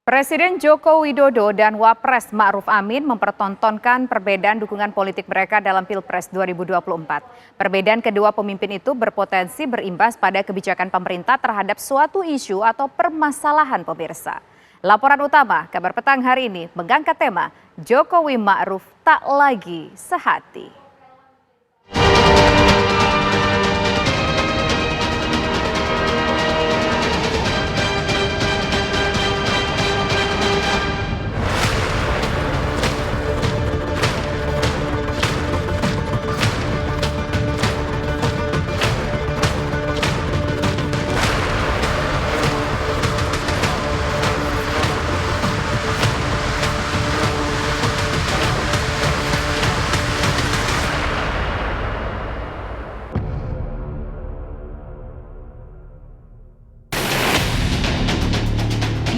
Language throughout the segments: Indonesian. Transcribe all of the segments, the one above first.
Presiden Joko Widodo dan Wapres Ma'ruf Amin mempertontonkan perbedaan dukungan politik mereka dalam Pilpres 2024. Perbedaan kedua pemimpin itu berpotensi berimbas pada kebijakan pemerintah terhadap suatu isu atau permasalahan pemirsa. Laporan utama Kabar Petang hari ini mengangkat tema Jokowi Ma'ruf tak lagi sehati.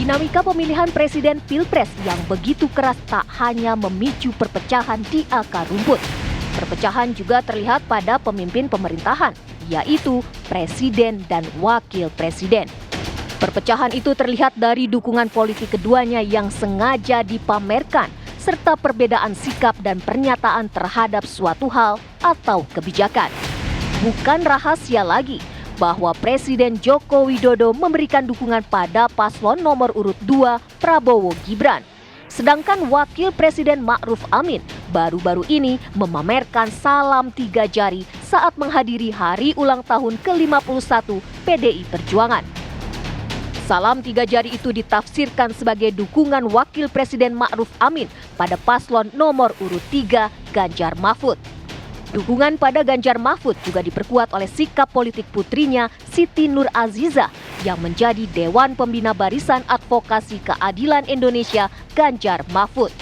Dinamika pemilihan presiden Pilpres yang begitu keras tak hanya memicu perpecahan di akar rumput. Perpecahan juga terlihat pada pemimpin pemerintahan, yaitu presiden dan wakil presiden. Perpecahan itu terlihat dari dukungan politik keduanya yang sengaja dipamerkan, serta perbedaan sikap dan pernyataan terhadap suatu hal atau kebijakan. Bukan rahasia lagi bahwa Presiden Joko Widodo memberikan dukungan pada paslon nomor urut 2 Prabowo Gibran. Sedangkan Wakil Presiden Ma'ruf Amin baru-baru ini memamerkan salam 3 jari saat menghadiri hari ulang tahun ke-51 PDI Perjuangan. Salam 3 jari itu ditafsirkan sebagai dukungan Wakil Presiden Ma'ruf Amin pada paslon nomor urut 3 Ganjar Mahfud. Dukungan pada Ganjar Mahfud juga diperkuat oleh sikap politik putrinya Siti Nur Azizah yang menjadi Dewan Pembina Barisan Advokasi Keadilan Indonesia Ganjar Mahfud.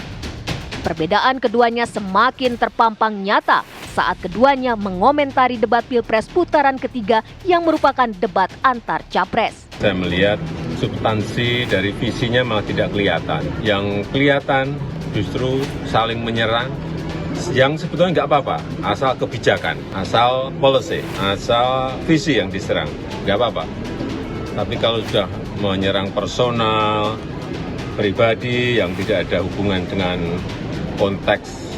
Perbedaan keduanya semakin terpampang nyata saat keduanya mengomentari debat Pilpres putaran ketiga yang merupakan debat antar capres. Saya melihat substansi dari visinya malah tidak kelihatan. Yang kelihatan justru saling menyerang, yang sebetulnya nggak apa-apa, asal kebijakan, asal policy, asal visi yang diserang, nggak apa-apa. Tapi kalau sudah menyerang personal, pribadi yang tidak ada hubungan dengan konteks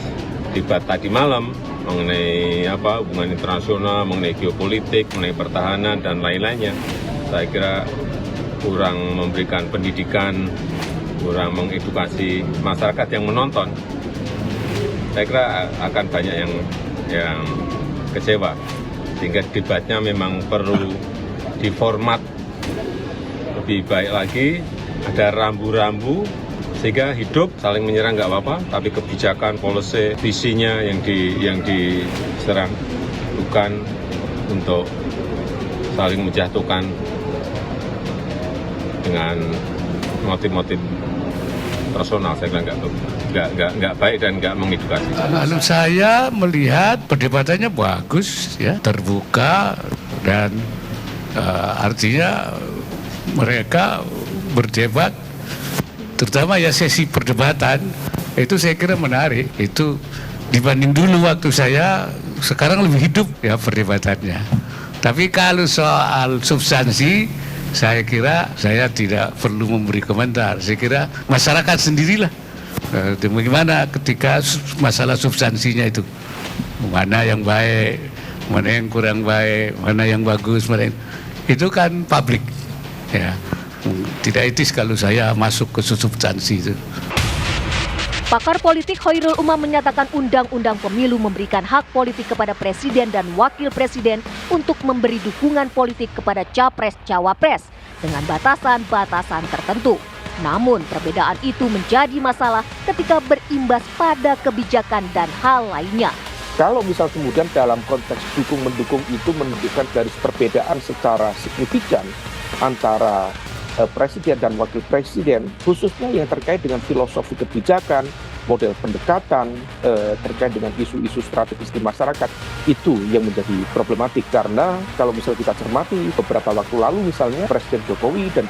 debat tadi malam, mengenai hubungan internasional, mengenai geopolitik, mengenai pertahanan, dan lain-lainnya, saya kira kurang memberikan pendidikan, kurang mengedukasi masyarakat yang menonton. Saya kira akan banyak yang kecewa, sehingga debatnya memang perlu diformat lebih baik lagi, ada rambu-rambu, sehingga hidup saling menyerang nggak apa-apa, tapi kebijakan, policy, visinya yang diserang, bukan untuk saling menjatuhkan dengan motif-motif personal. Saya kira nggak baik dan nggak mengedukasi. Lalu saya melihat perdebatannya bagus, ya, terbuka, dan artinya mereka berdebat, terutama ya sesi perdebatan itu saya kira menarik. Itu dibanding dulu waktu saya, sekarang lebih hidup ya perdebatannya. Tapi kalau soal substansi, saya kira saya tidak perlu memberi komentar. Saya kira masyarakat sendirilah bagaimana ketika masalah substansinya itu, mana yang baik, mana yang kurang baik, mana yang bagus, itu kan publik, ya. Tidak etis kalau saya masuk ke substansi itu. Pakar politik Khairul Umam menyatakan undang-undang pemilu memberikan hak politik kepada presiden dan wakil presiden untuk memberi dukungan politik kepada capres-cawapres dengan batasan-batasan tertentu. Namun perbedaan itu menjadi masalah ketika berimbas pada kebijakan dan hal lainnya. Kalau misal kemudian dalam konteks dukung-mendukung itu menunjukkan garis perbedaan secara signifikan antara presiden dan wakil presiden, khususnya yang terkait dengan filosofi kebijakan, model pendekatan, terkait dengan isu-isu strategis di masyarakat, itu yang menjadi problematik. Karena kalau misalnya kita cermati beberapa waktu lalu misalnya Presiden Jokowi dan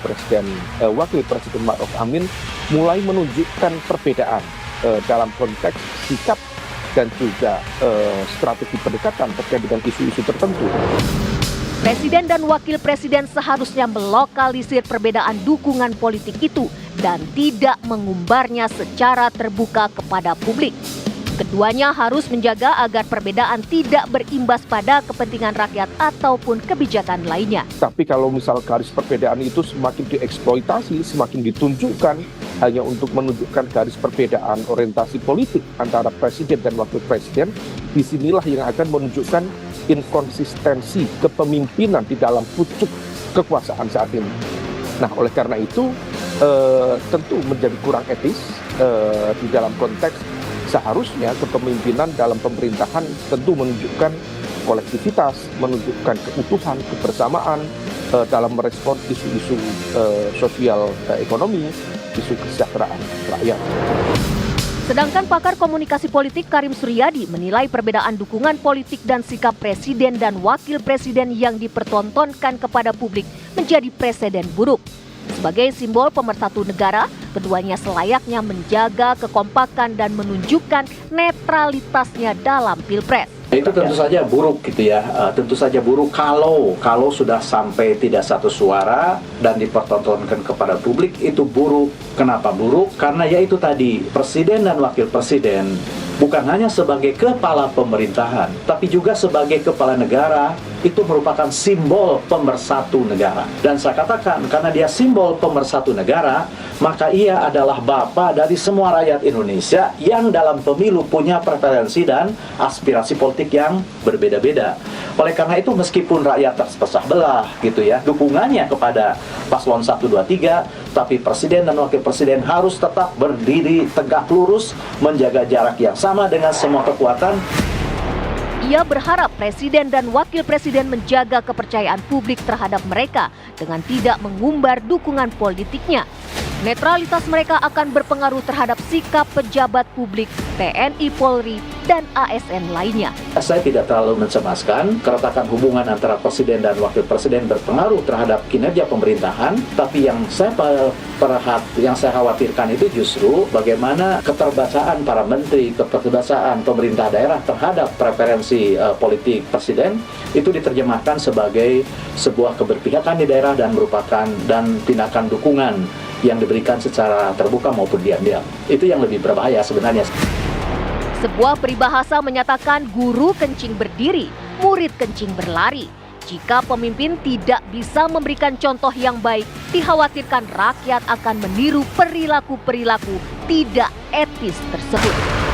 Wakil Presiden Ma'ruf Amin mulai menunjukkan perbedaan dalam konteks sikap dan juga strategi pendekatan terkait dengan isu-isu tertentu. Presiden dan wakil presiden seharusnya melokalisir perbedaan dukungan politik itu dan tidak mengumbarnya secara terbuka kepada publik. Keduanya harus menjaga agar perbedaan tidak berimbas pada kepentingan rakyat ataupun kebijakan lainnya. Tapi kalau misal garis perbedaan itu semakin dieksploitasi, semakin ditunjukkan hanya untuk menunjukkan garis perbedaan orientasi politik antara presiden dan wakil presiden, disinilah yang akan menunjukkan inkonsistensi kepemimpinan di dalam pucuk kekuasaan saat ini. Nah, oleh karena itu tentu menjadi kurang etis di dalam konteks seharusnya kepemimpinan dalam pemerintahan tentu menunjukkan kolektivitas, menunjukkan keutuhan, kebersamaan dalam merespon isu-isu sosial ekonomi, isu kesejahteraan rakyat. Sedangkan pakar komunikasi politik Karim Suryadi menilai perbedaan dukungan politik dan sikap presiden dan wakil presiden yang dipertontonkan kepada publik menjadi preseden buruk. Sebagai simbol pemersatu negara, keduanya selayaknya menjaga kekompakan dan menunjukkan netralitasnya dalam Pilpres. Itu tentu saja buruk gitu ya, tentu saja buruk kalau sudah sampai tidak satu suara dan dipertontonkan kepada publik, itu buruk. Kenapa buruk? Karena ya itu tadi, presiden dan wakil presiden bukan hanya sebagai kepala pemerintahan, tapi juga sebagai kepala negara, itu merupakan simbol pemersatu negara. Dan saya katakan, karena dia simbol pemersatu negara, maka ia adalah bapa dari semua rakyat Indonesia yang dalam pemilu punya preferensi dan aspirasi politik yang berbeda-beda. Oleh karena itu, meskipun rakyat terpecah belah gitu ya, dukungannya kepada paslon 1, 2, 3, tapi presiden dan wakil presiden harus tetap berdiri tegak lurus, menjaga jarak yang sama dengan semua kekuatan. Ia berharap presiden dan wakil presiden menjaga kepercayaan publik terhadap mereka dengan tidak mengumbar dukungan politiknya. Netralitas mereka akan berpengaruh terhadap sikap pejabat publik, TNI, Polri, dan ASN lainnya. Saya tidak terlalu mencemaskan, keretakan hubungan antara presiden dan wakil presiden berpengaruh terhadap kinerja pemerintahan, tapi yang saya khawatirkan itu justru bagaimana keterbacaan para menteri, keterbacaan pemerintah daerah terhadap preferensi politik presiden itu diterjemahkan sebagai sebuah keberpihakan di daerah dan merupakan tindakan dukungan yang diberikan secara terbuka maupun diam-diam. Itu yang lebih berbahaya sebenarnya. Sebuah peribahasa menyatakan guru kencing berdiri, murid kencing berlari. Jika pemimpin tidak bisa memberikan contoh yang baik, dikhawatirkan rakyat akan meniru perilaku-perilaku tidak etis tersebut.